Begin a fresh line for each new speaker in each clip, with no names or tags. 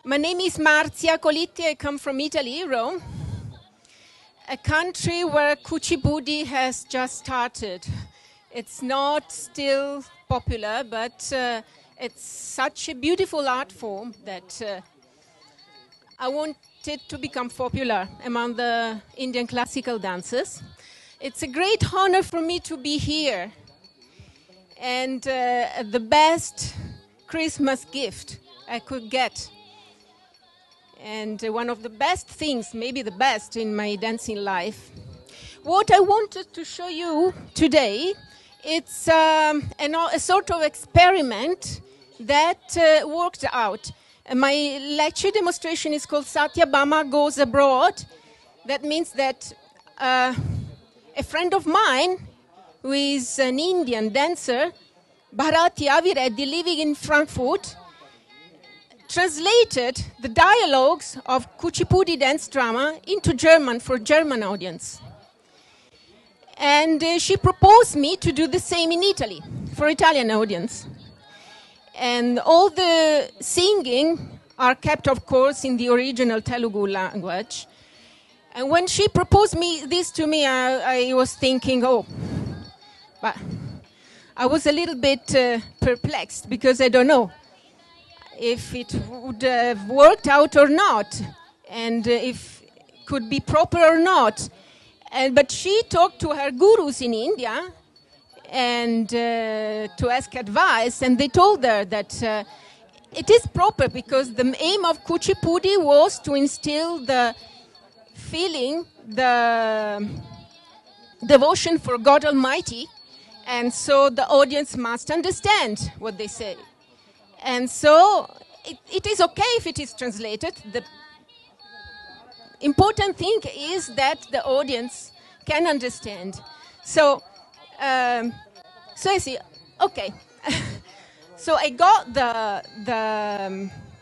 My name is Marzia Colitti. I come from Italy, Rome, a country where Kuchipudi has just started. It's not still popular, but it's such a beautiful art form that I want it to become popular among the Indian classical dancers. It's a great honor for me to be here. And the best Christmas gift I could get. And one of the best things, maybe the best in my dancing life. What I wanted to show you today, it's a sort of experiment that worked out. My lecture demonstration is called Satya Bhama Goes Abroad. That means that a friend of mine, who is an Indian dancer, Bharati Avireddy, living in Frankfurt, translated the dialogues of Kuchipudi dance drama into German for German audience. And she proposed me to do the same in Italy for Italian audience. And all the singing are kept, of course, in the original Telugu language. And when she proposed this to me, I was thinking, but I was a little bit perplexed because I don't know if it would have worked out or not, and if it could be proper or not. But she talked to her gurus in India and to ask advice, and they told her that it is proper because the aim of Kuchipudi was to instill the feeling, the devotion for God Almighty, and so the audience must understand what they say. And so it is okay if it is translated. The important thing is that the audience can understand. So I see, okay. So I got the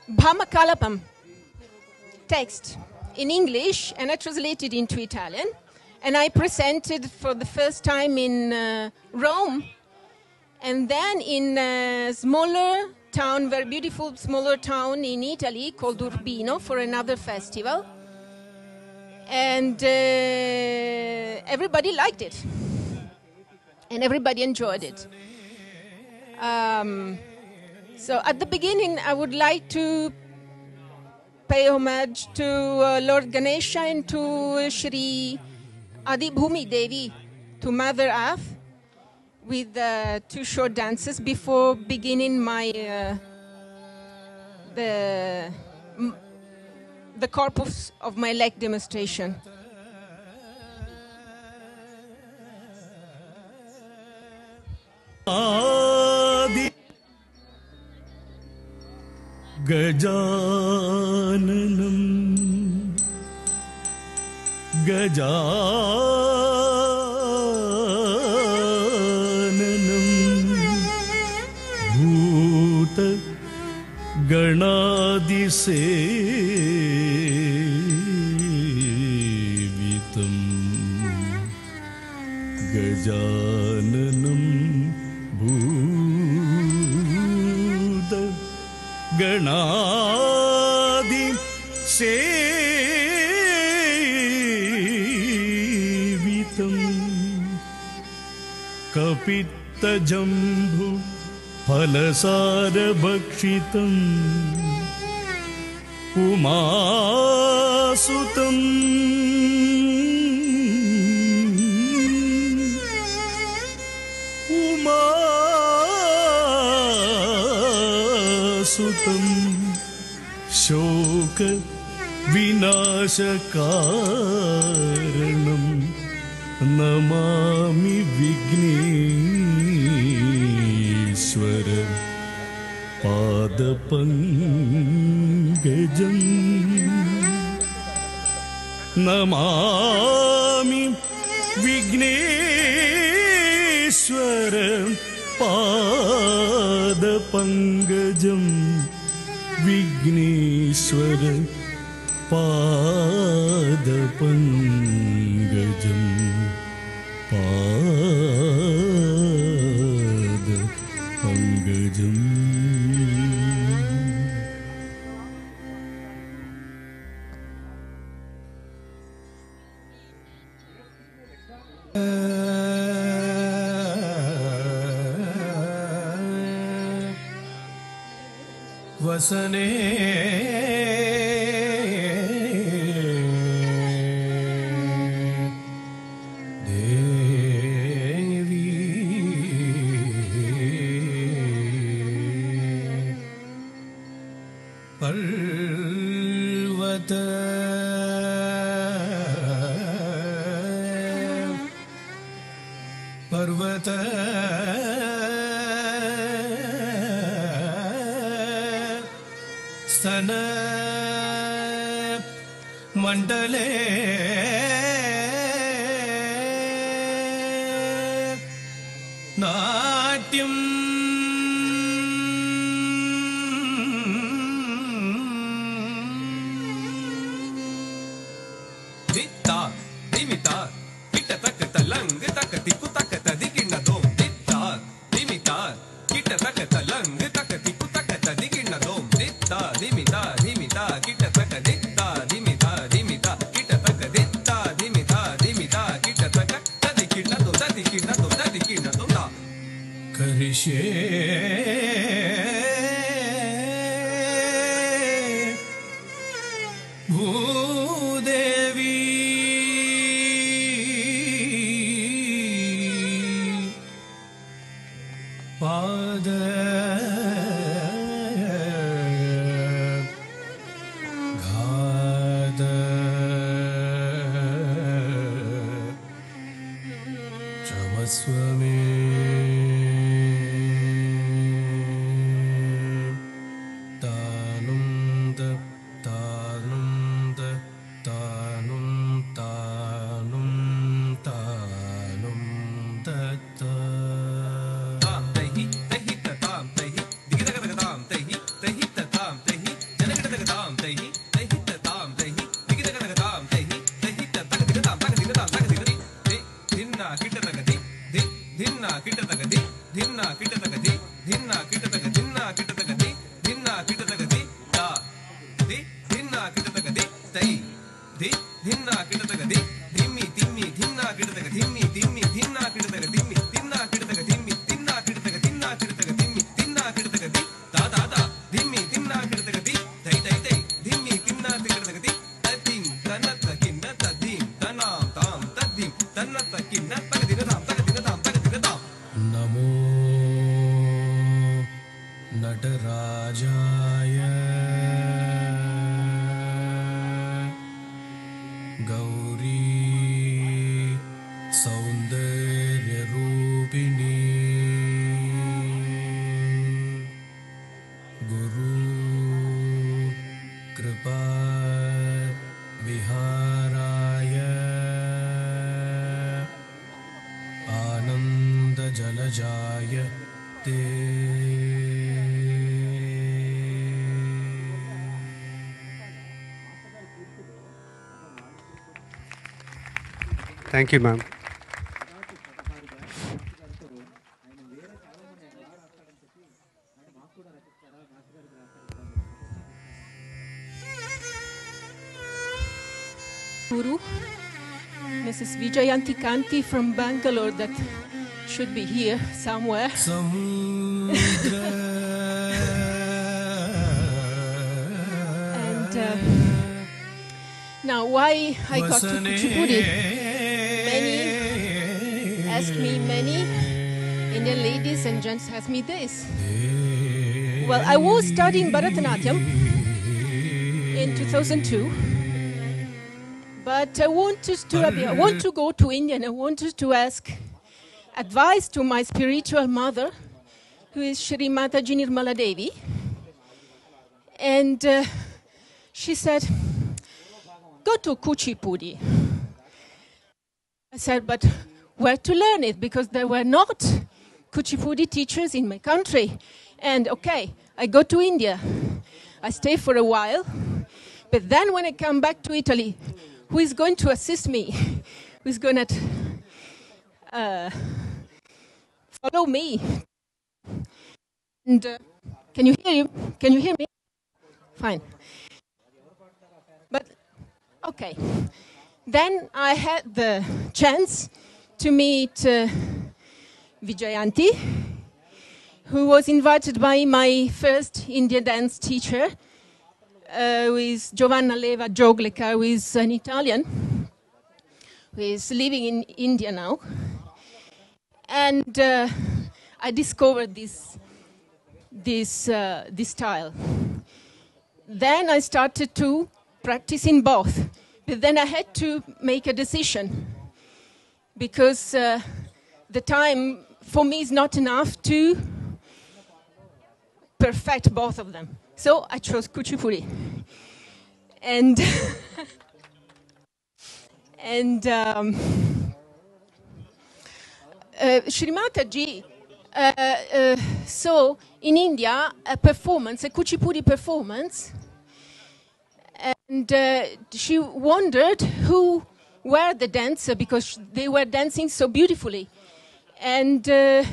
Bhamakalapam text in English and I translated into Italian. And I presented for the first time in Rome, and then in a smaller town, very beautiful smaller town in Italy called Urbino for another festival. And everybody liked it. And everybody enjoyed it. So at the beginning, I would like to pay homage to Lord Ganesha and to Shri Adi Bhumi Devi, to Mother Earth, with two short dances before beginning my the corpus of my leg demonstration.
Adi Gajananam Gajananam Bhuta Ganadisevitam Gajananam Bhuta Ganadisevitam Kapitta Jambhu Phalasara Bhakshitam Umasutam Umasutam Shoka Vinashakaranam Namami Vigneshwara Padapangajam Namami Vigneshwara Padapangajam Vigneshwara Padapangajam Padapangajam वसने देवी पर्वत पर्वत स्तन मंडले नाट्यम
दित्ता दिमिता kit तक तलंग तक तिकु तक तदिगिन दोम दित्ता दिमिता kit तक तलंग तक तिकु तक तदिगिन दोम दित्ता दिमिता दिमिता किट तक दित्ता दिमिता दिमिता किट तक दित्ता दिमिता दिमिता किट तक तदिगिन दो तदिगिन दो तदिगिन दो ता
करिष्ये भूदेवी पाद घात क्षमस्व मे तानुं तत्ता
ताम तहि तहि तताम तहि दिगिदगदगताम तहि तहि तताम तहि जनगदगताम तहि तहि तताम तहि दिगिदगदगताम तहि तहि ततगदगताम तगदिगताम तगदिगदि दि धिन्ना किटतगदि दि धिन्ना किटतगदि धिन्ना किटतगदि धिन्ना किटतगदि धिन्ना किटतगदि धिन्ना किटतगदि ता दि धिन्ना किटतगदि तै दि धिन्ना किटतगदि धिम्मि तिम्मि धिन्ना किटतगदि धिम्मि तिम्मि धिन्ना किटतगदि धिम्मि तिन्ना किटतगदि धिम्मि तिन्ना किटतगदि तिन्ना किटतगदि धिम्मि तिन्ना किटतगदि ता ता ता धिम्मि तिन्ना किटतगदि तै तै तै धिम्मि तिन्ना किटतगदि तद्धिं तन्नत किन्न तद्धिं तन्नां तां तद्धिं तन्नत किन्न तगदिगतां तगदिगतां तगदिगतां
नमो नटराजाय गौरी सौन्दर्यरूपिणी गुरु कृपा विहाराय आनन्दजलजाय ते
Thank you, ma'am.
Guru, Mrs. Vijayanti Kanti from Bangalore, that should be here somewhere.
समुद्र
And now, why I got to Kuchipudi? Many asked me, many Indian ladies and gents asked me this. Well, I was studying Bharatanatyam in 2002, but I want to go to India, and I wanted to ask advice to my spiritual mother, who is Shri Mataji Nirmala Devi. And she said, go to Kuchipudi. I said, but where to learn it? Because there were not Kuchipudi teachers in my country. And okay, I go to India. I stay for a while. But then when I come back to Italy, who is going to assist me? Who is going to follow me? And can you hear me? Fine. But okay. Then I had the chance to meet Vijayanti, who was invited by my first Indian dance teacher, who is Giovanna Leva Joglica, who is an Italian, who is living in India now. And I discovered this style. Then I started to practice in both. But then I had to make a decision because the time for me is not enough to perfect both of them. So I chose Kuchipudi. And Srimata ji saw in India a performance, a Kuchipudi performance, and she wondered who were the dancers because they were dancing so beautifully. And they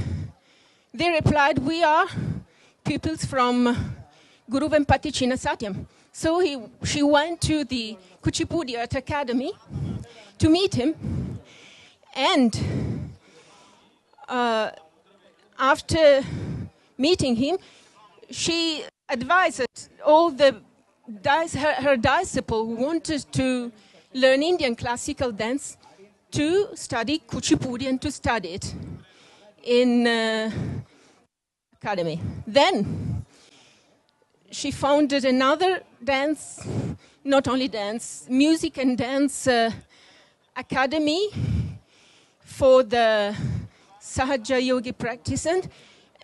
replied, we are pupils from Guru Vempaticina Satyam. So she went to the Kuchipudi Art Academy to meet him, and after meeting him, she advised all her disciples who wanted to learn Indian classical dance to study Kuchipudi and to study it in academy. Then she founded another dance, not only dance, music and dance academy for the Sahaja Yogi practicant,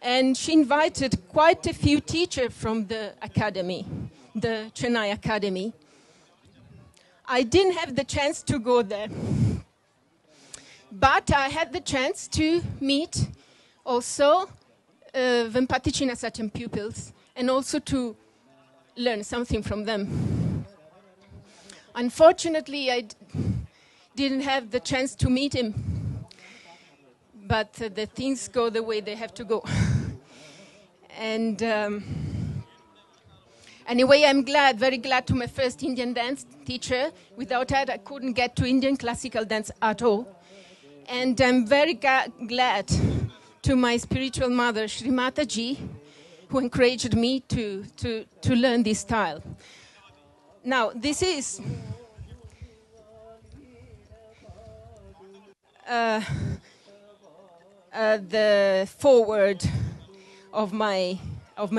and she invited quite a few teachers from the academy, the Chennai Academy. I didn't have the chance to go there, but I had the chance to meet also Vempaticina Satyam pupils and also to learn something from them. Unfortunately, I didn't have the chance to meet him, but the things go the way they have to go. And anyway, I'm very glad to my first Indian dance teacher. Without her, I couldn't get to Indian classical dance at all. And I'm very glad to my spiritual mother, Shri Mataji, who encouraged me to learn this style. Now, this is the foreword of my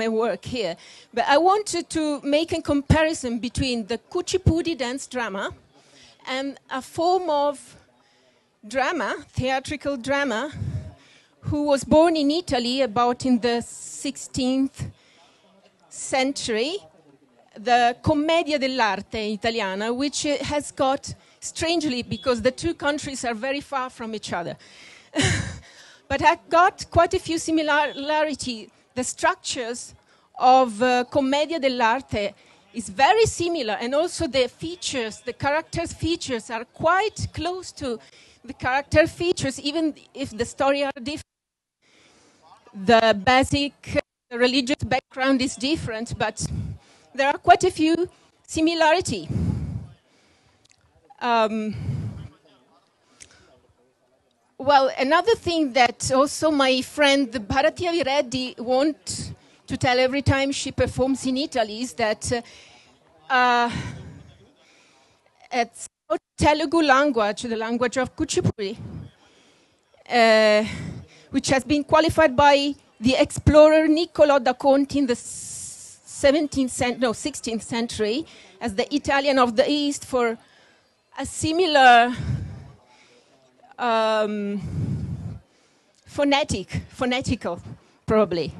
work here. But I wanted to make a comparison between the Kuchipudi dance drama and a form of drama, theatrical drama, who was born in Italy about in the 16th century, the Commedia dell'arte italiana, which has got, strangely, because the two countries are very far from each other, but I got quite a few similarity. The structures of Commedia dell'arte is very similar, and also the features, the characters' features are quite close to the character features, even if the story are different. The basic religious background is different, but there are quite a few similarity. Well, another thing that also my friend Bharati Avireddy wants to tell every time she performs in Italy is that it's Telugu language, the language of Kuchipudi, which has been qualified by the explorer Niccolò da Conti in the 16th century as the Italian of the East for a similar phonetical, probably.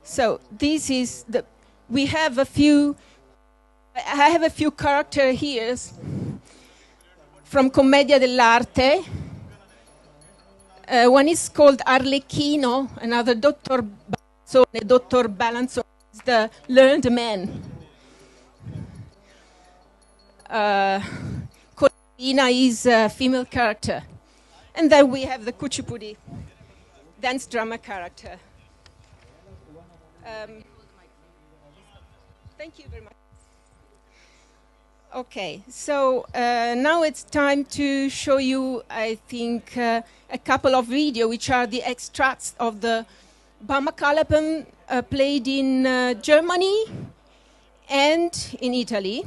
So this is I have a few characters here from Commedia dell'arte. One is called Arlecchino, another Dottor Balanzone is the learned man. Colina is a female character. And then we have the Kuchipudi dance drama character. Thank you very much. Okay, so now it's time to show you, I think, a couple of videos, which are the extracts of the Bhaamakalapam played in Germany and in Italy.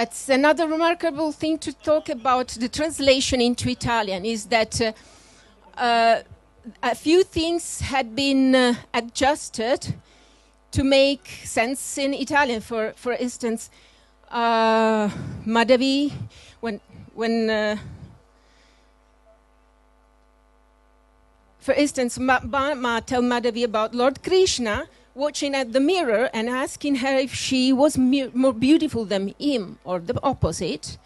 It's another remarkable thing to talk about the translation into Italian is that a few things had been adjusted to make sense in Italian. For instance, Madhavi, for instance, Ma tell Madhavi about Lord Krishna watching at the mirror and asking her if she was more beautiful than him or the opposite.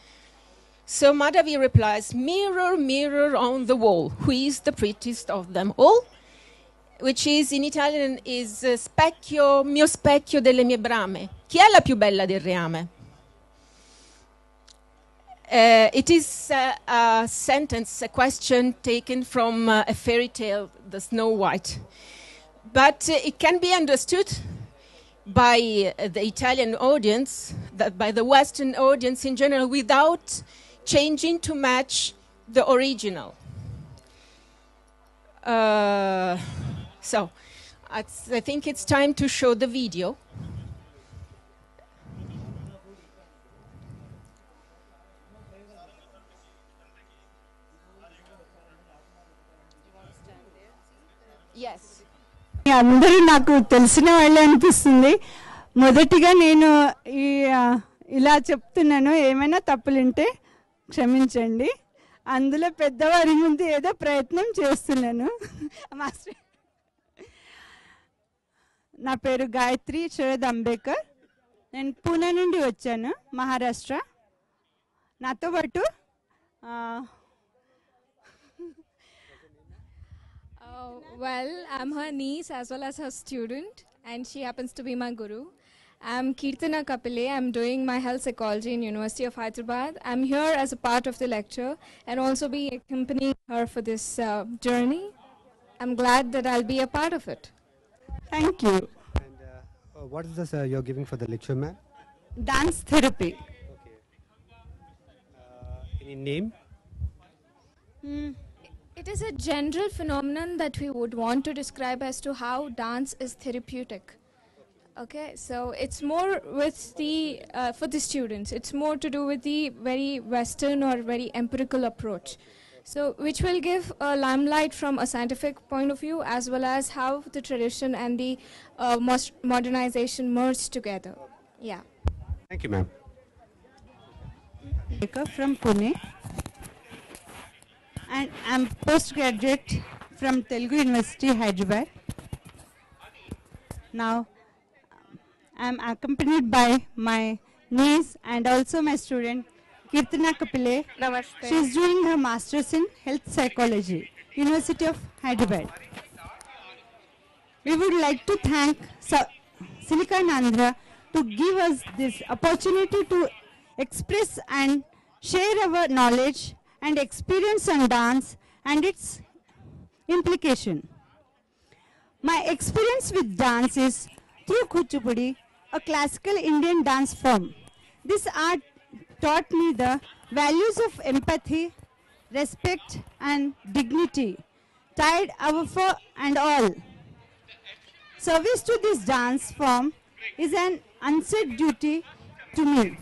So Madhavi replies, "Mirror, mirror on the wall, who is the prettiest of them all?" Which is in Italian is specchio, mio specchio delle mie brame. Chi è la più bella del reame? It is a sentence, a question taken from a fairy tale, The Snow White. But it can be understood by the Italian audience, by the Western audience in general, without changing to match the original. So I think it's time to show the video. Yes.
అందరూ నాకు తెలిసిన వాళ్ళే అనిపిస్తుంది. మొదటిగా నేను ఇలా చెప్తున్నాను, ఏమైనా తప్పులుంటే క్షమించండి. అందులో పెద్దవారి ముందు ఏదో ప్రయత్నం చేస్తున్నాను. మాస్టర్, నా పేరు గాయత్రి శరద్ అంబేకర్. నేను పూణే నుండి వచ్చాను, మహారాష్ట్ర. నాతో పాటు
well, I'm her niece as well as her student, and she happens to be my guru. I'm Kirtana Kapile. I'm doing my health psychology in University of Hyderabad. I'm here as a part of the lecture and also be accompanying her for this journey. I'm glad that I'll be a part of it.
Thank you.
And what is this you're giving for the lecture, ma'am?
Dance therapy.
Okay. Any name?
It is a general phenomenon that we would want to describe as to how dance is therapeutic. Okay, so it's more with the, for the students, it's more to do with the very Western or very empirical approach. So which will give a limelight from a scientific point of view as well as how the tradition and the modernization merge together. Yeah.
Thank you, ma'am.
From Pune. And I'm postgraduate from Telugu University, Hyderabad. Now, I'm accompanied by my niece and also my student, Kirtana Kapile.
Namaste.
She's doing her master's in health psychology, University of Hyderabad. We would like to thank SiliconAndhra to give us this opportunity to express and share our knowledge and experience on dance and its implication. My experience with dance is through Kuchipudi, a classical Indian dance form. This art taught me the values of empathy, respect and dignity, tied our for and all. Service to this dance form is an unsaid duty to me.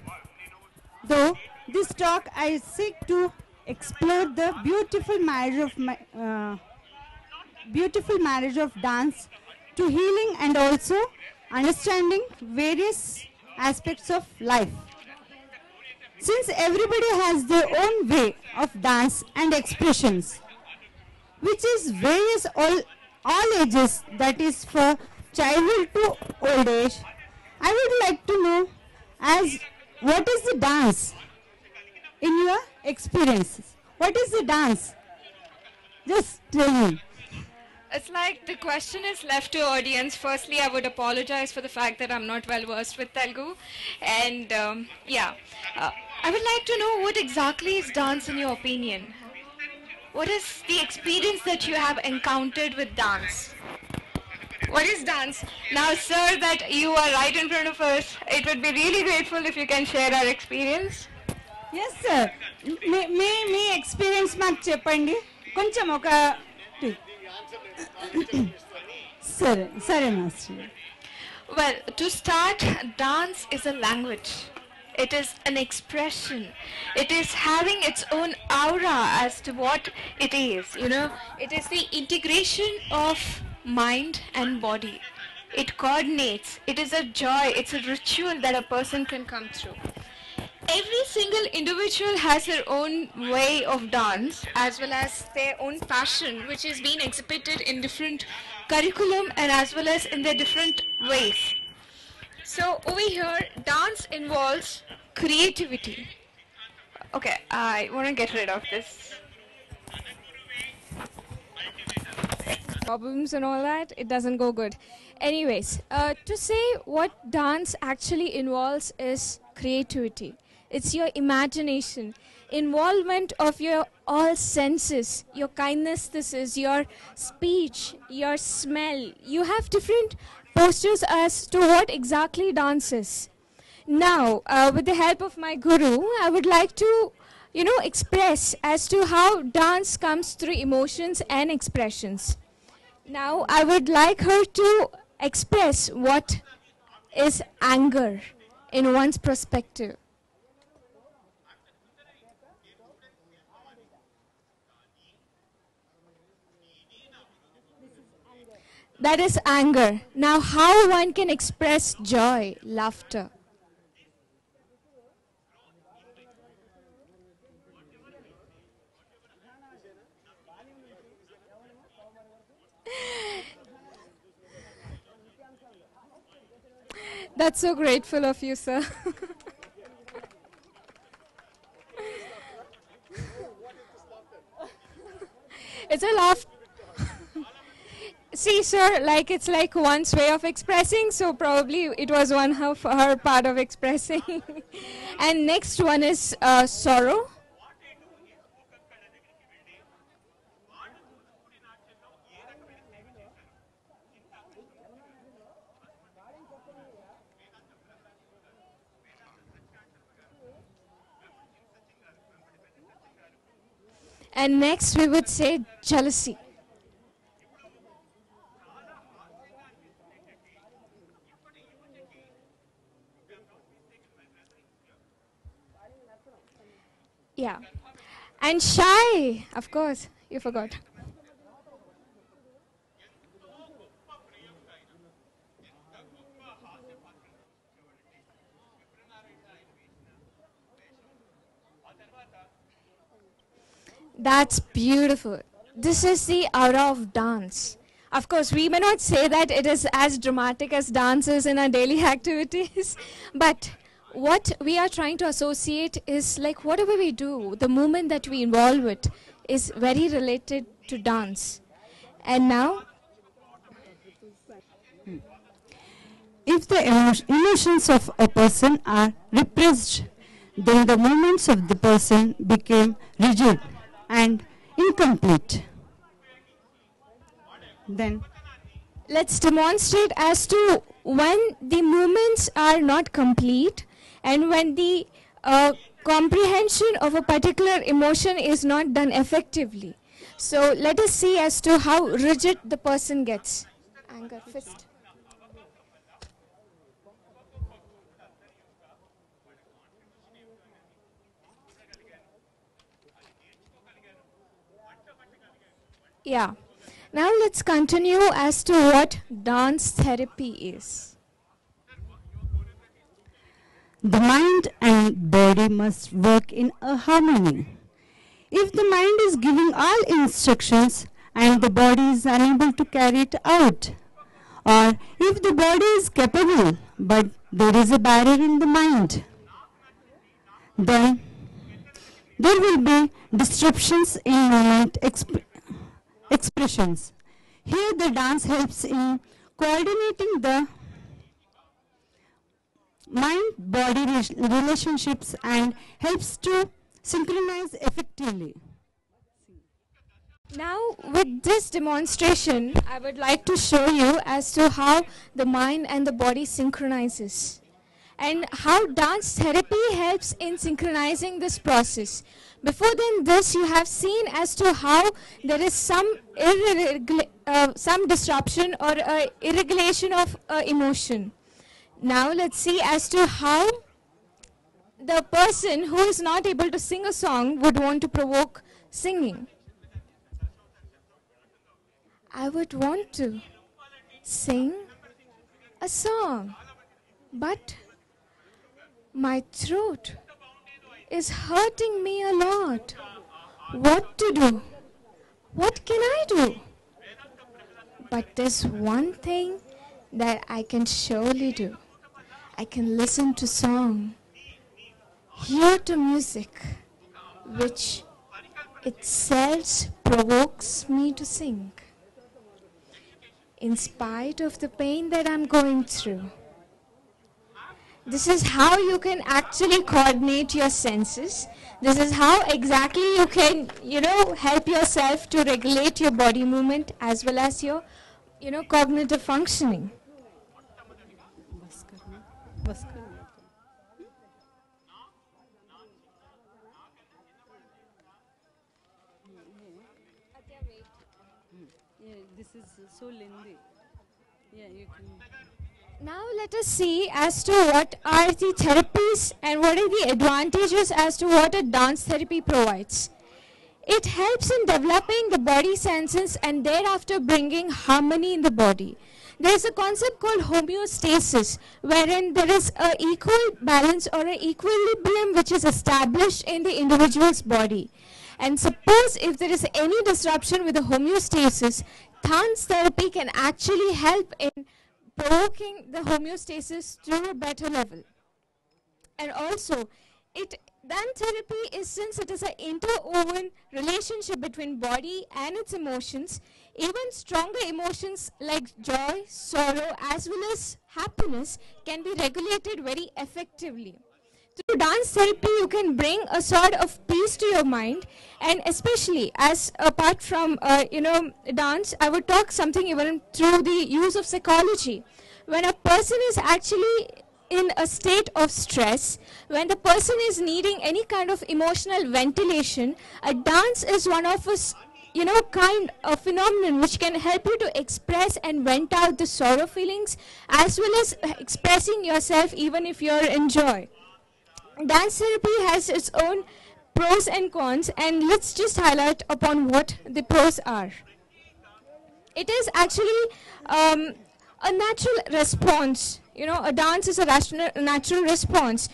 Though this talk I seek to explore the beautiful marriage of dance to healing and also understanding various aspects of life. Since everybody has their own way of dance and expressions, which is various all ages, that is for childhood to old age, I would like to know as what is the dance in your experiences? What is the dance? Just tell me.
It's like the question is left to audience. Firstly, I would apologize for the fact that I'm not well versed with Telugu. And I would like to know what exactly is dance in your opinion?
what is the experience that you have encountered with dance? What is dance? Now, sir, that you are right in front of us, it would be really grateful if you can share our experience.
Yes, sir. Me experience మాకు చెప్పండి కొంచెం ఒక సరే master.
Well, to start, dance is a language. It is an expression. It is having its own aura as to what it is. You know, it is the integration of mind and body. It coordinates. It is a joy. It's a ritual that a person can come through. Every single individual has their own way of dance as well as their own passion, which is being exhibited in different curriculum and as well as in their different ways. So over here, dance involves creativity. Okay, I want to get rid of this.
Problems and all that, it doesn't go good. Anyways, to say what dance actually involves is creativity. It's your imagination, involvement of your all senses, your kinesthesis, your speech, your smell. You have different postures as to what exactly dance is. Now, with the help of my guru, I would like to, express as to how dance comes through emotions and expressions. Now, I would like her to express what is anger in one's perspective. That is anger. Now, how one can express joy, laughter. That's so grateful of you, sir. It's a laugh. See, sir, it's like one's way of expressing, so probably it was one of her part of expressing. And next one is sorrow. And next we would say jealousy. Yeah. And shy, of course, you forgot. That's beautiful. This is the aura of dance. Of course, we may not say that it is as dramatic as dance is in our daily activities, but what we are trying to associate is like whatever we do, the movement that we involve with is very related to dance. And now,
If the emotions of a person are repressed, then the movements of the person became rigid and incomplete. Then
let's demonstrate as to when the movements are not complete and when the comprehension of a particular emotion is not done effectively. So let us see as to how rigid the person gets. Anger, fist. Yeah. Now let's continue as to what dance therapy is.
the mind and body must work in a harmony. If the mind is giving all instructions and the body is unable to carry it out, or if the body is capable but there is a barrier in the mind, then there will be disruptions in movement expressions. Here the dance helps in coordinating the mind-body relationships and helps to synchronize effectively.
Now, with this demonstration, I would like to show you as to how the mind and the body synchronizes, and how dance therapy helps in synchronizing this process. Before then this, you have seen as to how there is some disruption or irregulation of emotion. Now let's see as to how the person who is not able to sing a song would want to provoke singing. I would want to sing a song, but my throat is hurting me a lot. What to do? What can I do? But there's one thing that I can surely do. I can listen to song, hear to music, which itself provokes me to sing, in spite of the pain that I'm going through. This is how you can actually coordinate your senses. This is how exactly you can, help yourself to regulate your body movement as well as your, cognitive functioning.
This is so lengthy. Yeah, you can.
Now let us see as to what are the therapies and what are the advantages as to what a dance therapy provides. It helps in developing the body senses and thereafter bringing harmony in the body. There is a concept called homeostasis, wherein there is an equal balance or an equilibrium which is established in the individual's body. And suppose if there is any disruption with the homeostasis, dance therapy can actually help in provoking the homeostasis to a better level. And also, dance therapy is, since it is an interwoven relationship between body and its emotions, even stronger emotions like joy, sorrow, as well as happiness can be regulated very effectively. Through dance therapy, you can bring a sort of peace to your mind, and especially as apart from dance, I would talk something even through the use of psychology. When a person is actually in a state of stress, when the person is needing any kind of emotional ventilation, a dance is one of us, kind of phenomenon which can help you to express and vent out the sorrow feelings as well as expressing yourself even if you're in joy. Dance therapy has its own pros and cons, and let's just highlight upon what the pros are. It is actually a natural response. A dance is a natural response.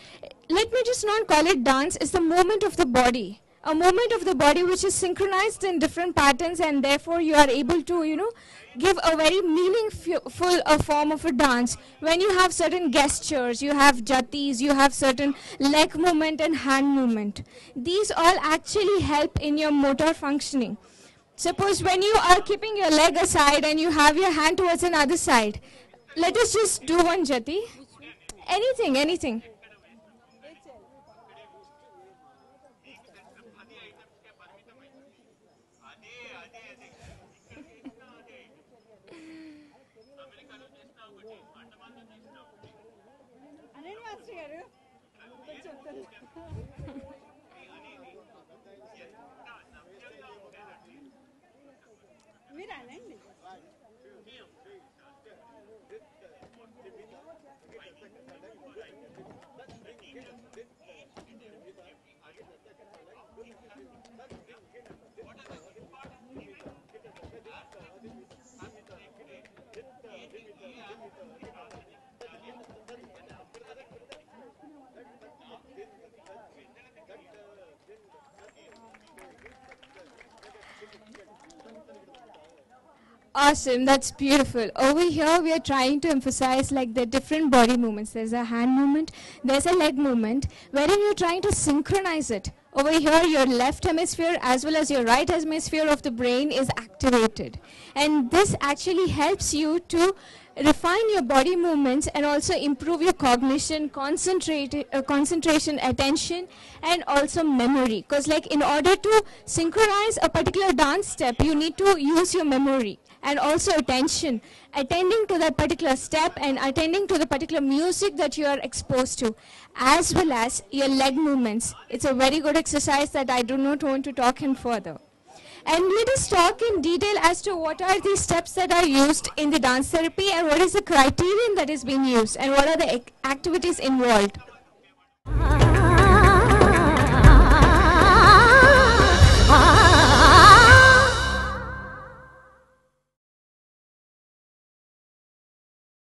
Let me just not call it dance, it's the movement of the body. A movement of the body which is synchronized in different patterns, and therefore you are able to, give a very meaningful form of a dance. When you have certain gestures, you have jatis, you have certain leg movement and hand movement. These all actually help in your motor functioning. Suppose when you are keeping your leg aside and you have your hand towards another side, let us just do one jati. Anything. Awesome, that's beautiful. Over here we are trying to emphasize like the different body movements. There's a hand movement, there's a leg movement, wherein you're trying to synchronize it. Over here, your left hemisphere as well as your right hemisphere of the brain is activated. And this actually helps you to refine your body movements and also improve your cognition, concentration, attention, and also memory. Because like in order to synchronize a particular dance step, you need to use your memory and also attention, attending to that particular step and attending to the particular music that you are exposed to, as well as your leg movements. It's a very good exercise that I do not want to talk in further. And let us talk in detail as to what are the steps that are used in the dance therapy and what is the criterion that is being used and what are the activities involved.